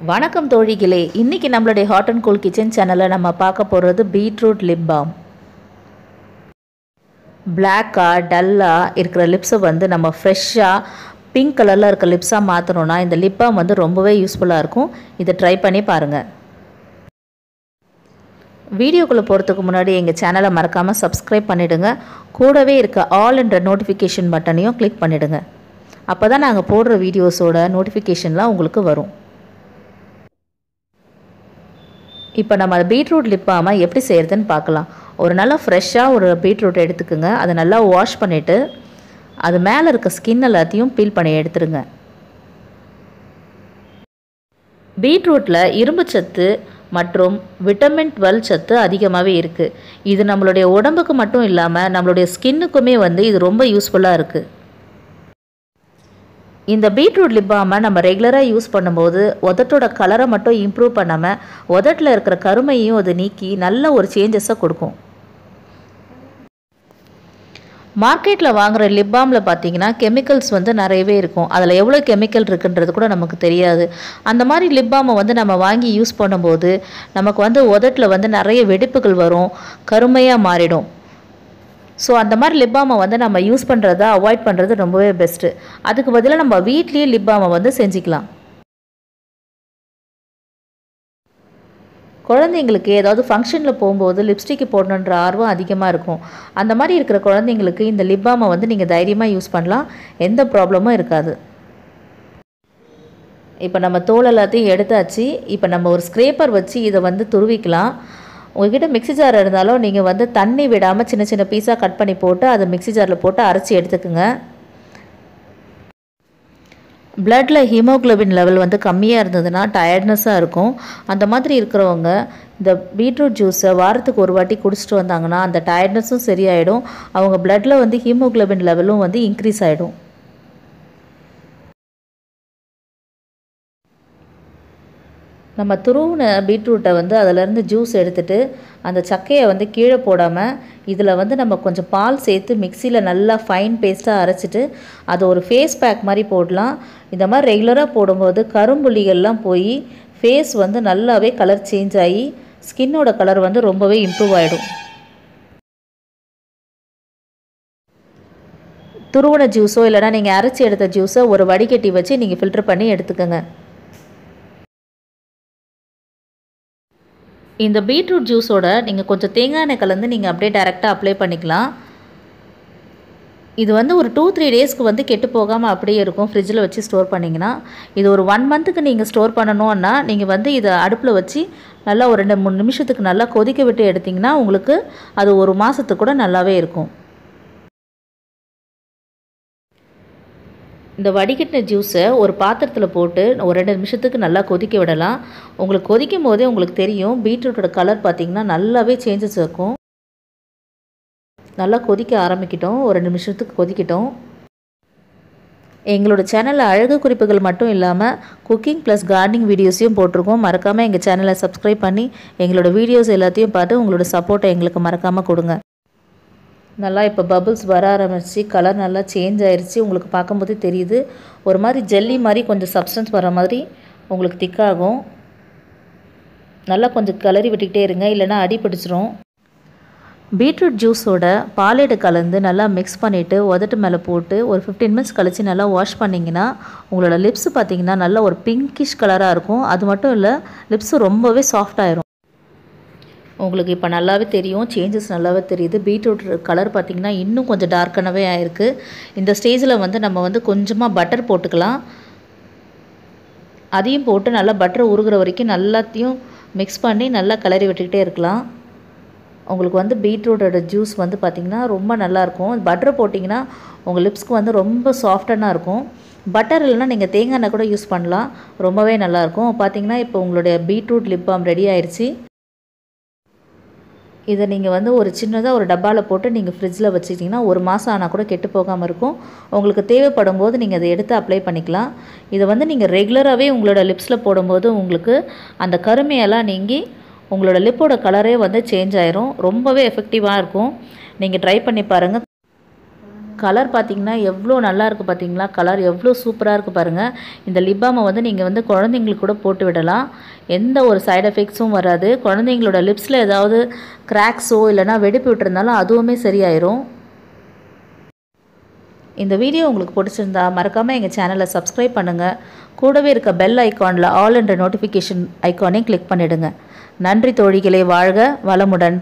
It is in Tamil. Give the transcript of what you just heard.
வணக்கம் தோழிகளே, இன்னைக்கு நம்மளுடைய ஹாட் அண்ட் கூல் கிச்சன் சேனலில் நம்ம பார்க்க போகிறது பீட்ரூட் லிப் பாம். பிளாக்காக டல்லாக இருக்கிற லிப்ஸை வந்து நம்ம ஃப்ரெஷ்ஷாக பிங்க் கலரில் இருக்க லிப்ஸாக மாற்றணுன்னா இந்த லிப் பாம் வந்து ரொம்பவே யூஸ்ஃபுல்லாக இருக்கும். இதை ட்ரை பண்ணி பாருங்கள். வீடியோக்குள்ளே போகிறதுக்கு முன்னாடி எங்கள் சேனலை மறக்காமல் சப்ஸ்கிரைப் பண்ணிவிடுங்க. கூடவே இருக்க ஆல் என்ற நோட்டிஃபிகேஷன் பட்டனையும் கிளிக் பண்ணிவிடுங்க. அப்போ தான் நாங்கள் போடுற வீடியோஸோட நோட்டிஃபிகேஷன்லாம் உங்களுக்கு வரும். இப்போ நம்ம பீட்ரூட் லிப் பாமை எப்படி செய்கிறதுன்னு பார்க்கலாம். ஒரு நல்லா ஃப்ரெஷ்ஷாக ஒரு பீட்ரூட் எடுத்துக்குங்க. அதை நல்லா வாஷ் பண்ணிவிட்டு அது மேலே இருக்க ஸ்கின் எல்லாத்தையும் பீல் பண்ணி எடுத்துருங்க. பீட்ரூட்டில் இரும்பு சத்து மற்றும் விட்டமின் 12 சத்து அதிகமாகவே இருக்குது. இது நம்மளுடைய உடம்புக்கு மட்டும் இல்லாமல் நம்மளுடைய ஸ்கின்னுக்குமே வந்து இது ரொம்ப யூஸ்ஃபுல்லாக இருக்குது. இந்த பீட்ரூட் லிப் பாமை நம்ம ரெகுலராக யூஸ் பண்ணும்போது உதட்டோட கலரை மட்டும் இம்ப்ரூவ் பண்ணாமல் உதட்டில் இருக்கிற கருமையும் அது நீக்கி நல்ல ஒரு சேஞ்சஸை கொடுக்கும். மார்க்கெட்டில் வாங்குகிற லிப் பாமில் பார்த்தீங்கன்னா கெமிக்கல்ஸ் வந்து நிறையவே இருக்கும். அதில் எவ்வளோ கெமிக்கல் இருக்குன்றது கூட நமக்கு தெரியாது. அந்த மாதிரி லிப் பாமை வந்து நம்ம வாங்கி யூஸ் பண்ணும்போது நமக்கு வந்து உதட்டில் வந்து நிறைய வெடிப்புகள் வரும், கருமையாக மாறிடும். ஸோ அந்த மாதிரி லிப் பாமை வந்து நம்ம யூஸ் பண்ணுறத அவாய்ட் பண்ணுறது ரொம்பவே பெஸ்ட்டு. அதுக்கு பதிலாக நம்ம வீட்லேயே லிப் பாமை வந்து செஞ்சுக்கலாம். குழந்தைங்களுக்கு ஏதாவது ஃபங்க்ஷனில் போகும்போது லிப்ஸ்டிக் போடணுன்ற ஆர்வம் அதிகமாக இருக்கும். அந்த மாதிரி இருக்கிற குழந்தைங்களுக்கு இந்த லிப் பாமை வந்து நீங்கள் தைரியமாக யூஸ் பண்ணலாம், எந்த ப்ராப்ளமும் இருக்காது. இப்போ நம்ம தோல் எல்லாத்தையும் எடுத்தாச்சு. இப்போ நம்ம ஒரு ஸ்க்ரேப்பர் வச்சு இதை வந்து துருவிக்கலாம். உங்கள்கிட்ட மிக்ஸி ஜார் இருந்தாலும் நீங்கள் வந்து தண்ணி விடாமல் சின்ன சின்ன பீஸாக கட் பண்ணி போட்டு அதை மிக்ஸி ஜாரில் போட்டு அரைச்சி எடுத்துக்குங்க. பிளட்டில் ஹீமோக்ளோபின் லெவல் வந்து கம்மியாக இருந்ததுன்னா டயர்ட்னஸாக இருக்கும். அந்த மாதிரி இருக்கிறவங்க இந்த பீட்ரூட் ஜூஸை வாரத்துக்கு ஒரு வாட்டி குடிச்சிட்டு வந்தாங்கன்னா அந்த டயர்ட்னஸும் சரியாயிடும். அவங்க பிளட்டில் வந்து ஹீமோக்ளோபின் லெவலும் வந்து இன்க்ரீஸ் ஆகிடும். நம்ம துருவின பீட்ரூட்டை வந்து அதிலேருந்து ஜூஸ் எடுத்துகிட்டு அந்த சக்கையை வந்து கீழே போடாமல் இதில் வந்து நம்ம கொஞ்சம் பால் சேர்த்து மிக்சியில் நல்லா ஃபைன் பேஸ்ட்டாக அரைச்சிட்டு அது ஒரு ஃபேஸ் பேக் மாதிரி போடலாம். இந்த மாதிரி ரெகுலராக போடும்போது கரும்புள்ளிகள்லாம் போய் ஃபேஸ் வந்து நல்லாவே கலர் சேஞ்ச் ஆகி ஸ்கின்னோட கலர் வந்து ரொம்பவே இம்ப்ரூவ் ஆகிடும். துருவின ஜூஸோ இல்லைனா நீங்கள் அரைச்சி எடுத்த ஜூஸை ஒரு வடிகட்டி வச்சு நீங்கள் ஃபில்டர் பண்ணி எடுத்துக்கோங்க. இந்த பீட்ரூட் ஜூஸோட நீங்கள் கொஞ்சம் தேங்காய் எண்ணெய் கலந்து நீங்கள் அப்படியே டைரெக்டாக அப்ளை பண்ணிக்கலாம். இது வந்து ஒரு 2-3 டேஸ்க்கு வந்து கெட்டு போகாமல் அப்படியே இருக்கும். ஃப்ரிட்ஜில் வச்சு ஸ்டோர் பண்ணிங்கன்னா இது ஒரு 1 மந்த்துக்கு நீங்கள் ஸ்டோர் பண்ணணுன்னா நீங்கள் வந்து இதை அடுப்பில் வச்சு நல்லா ஒரு 2-3 நிமிஷத்துக்கு நல்லா கொதிக்க விட்டு எடுத்திங்கன்னா உங்களுக்கு அது ஒரு மாதத்துக்கு கூட நல்லாவே இருக்கும். இந்த வடிகட்டின ஜூஸை ஒரு பாத்திரத்தில் போட்டு ஒரு 2 நிமிஷத்துக்கு நல்லா கொதிக்க விடலாம். உங்களுக்கு கொதிக்கும் போதே உங்களுக்கு தெரியும் பீட்ரூட்டோட கலர் பார்த்திங்கன்னா நல்லாவே சேஞ்சஸ் இருக்கும். நல்லா கொதிக்க ஆரம்பிக்கிட்டோம். ஒரு 2 நிமிஷத்துக்கு கொதிக்கிட்டோம். எங்களோட சேனலில் அழகு குறிப்புகள் மட்டும் இல்லாமல் குக்கிங் ப்ளஸ் கார்டனிங் வீடியோஸையும் போட்டிருக்கோம். மறக்காமல் எங்கள் சேனலை சப்ஸ்கிரைப் பண்ணி எங்களோட வீடியோஸ் எல்லாத்தையும் பார்த்து உங்களோட சப்போர்ட்டை எங்களுக்கு மறக்காமல் கொடுங்க. நல்லா இப்போ பபுள்ஸ் வர ஆரம்பிச்சு கலர் நல்லா சேஞ்ச் ஆயிடுச்சு. உங்களுக்கு பார்க்கும்போதே தெரியுது ஒரு மாதிரி ஜெல்லி மாதிரி கொஞ்சம் சப்ஸ்டன்ஸ் வர மாதிரி உங்களுக்கு திக்காகும். நல்லா கொஞ்சம் கிளறி விட்டுக்கிட்டே இருங்க, இல்லைனா அடி பிடிச்சிரும். பீட்ரூட் ஜூஸோட பாலேடு கலந்து நல்லா மிக்ஸ் பண்ணிவிட்டு உதட்டு மேலே போட்டு ஒரு 15 மினிட்ஸ் கழித்து நல்லா வாஷ் பண்ணிங்கன்னா உங்களோட லிப்ஸ் பார்த்திங்கன்னா நல்லா ஒரு பிங்கிஷ் கலராக இருக்கும். அது மட்டும் இல்லை, லிப்ஸு ரொம்பவே சாஃப்டாயிரும். உங்களுக்கு இப்போ நல்லாவே தெரியும், சேஞ்சஸ் நல்லாவே தெரியுது. பீட்ரூட் கலர் பார்த்திங்கன்னா இன்னும் கொஞ்சம் டார்க்கனவே ஆகிருக்கு. இந்த ஸ்டேஜில் வந்து நம்ம வந்து கொஞ்சமாக பட்டர் போட்டுக்கலாம். அதையும் போட்டு நல்லா பட்டர் உருகிற வரைக்கும் எல்லாத்தையும் மிக்ஸ் பண்ணி நல்லா கிளறி விட்டுக்கிட்டே இருக்கலாம். உங்களுக்கு வந்து பீட்ரூட்டோட ஜூஸ் வந்து பார்த்திங்கன்னா ரொம்ப நல்லாயிருக்கும். பட்டர் போட்டிங்கன்னா உங்கள் லிப்ஸ்க்கு வந்து ரொம்ப சாஃப்டனாக இருக்கும். பட்டர் இல்லைனா நீங்கள் தேங்காய் எண்ணெய் கூட யூஸ் பண்ணலாம், ரொம்பவே நல்லாயிருக்கும். பார்த்திங்கன்னா இப்போ உங்களுடைய பீட்ரூட் லிப் பாம் ரெடி ஆயிடுச்சு. இதை நீங்கள் வந்து ஒரு சின்னதாக ஒரு டப்பாவில் போட்டு நீங்கள் ஃப்ரிட்ஜில் வச்சுக்கிட்டிங்கன்னா ஒரு மாதம் ஆனால் கூட கெட்டு போகாமல் இருக்கும். உங்களுக்கு தேவைப்படும் போது நீங்கள் அதை எடுத்து அப்ளை பண்ணிக்கலாம். இதை வந்து நீங்கள் ரெகுலராகவே உங்களோட லிப்ஸில் போடும்போது உங்களுக்கு அந்த கருமையெல்லாம் நீங்கி உங்களோட லிப்போட கலரே வந்து சேஞ்ச் ஆயிரும். ரொம்பவே எஃபெக்டிவாக இருக்கும். நீங்கள் ட்ரை பண்ணி பாருங்கள். கலர் பார்த்திங்கன்னா எவ்வளோ நல்லா இருக்குது பார்த்தீங்களா? கலர் எவ்வளோ சூப்பராக இருக்குது பாருங்கள். இந்த லிப் பாமை வந்து நீங்கள் வந்து குழந்தைங்களுக்கு கூட போட்டு விடலாம். எந்த ஒரு சைடு எஃபெக்ட்ஸும் வராது. குழந்தைங்களோட லிப்ஸில் ஏதாவது கிராக்ஸோ இல்லைனா வெடிப்பு விட்டுருந்தாலும் அதுவுமே சரியாயிரும். இந்த வீடியோ உங்களுக்கு பிடிச்சிருந்தா மறக்காமல் எங்கள் சேனலை சப்ஸ்கிரைப் பண்ணுங்கள். கூடவே இருக்க பெல் ஐக்கானில் ஆல் என்ற நோட்டிஃபிகேஷன் ஐக்கானையும் கிளிக் பண்ணிவிடுங்க. நன்றி தோழிகளே. வாழ்க வளமுடன்.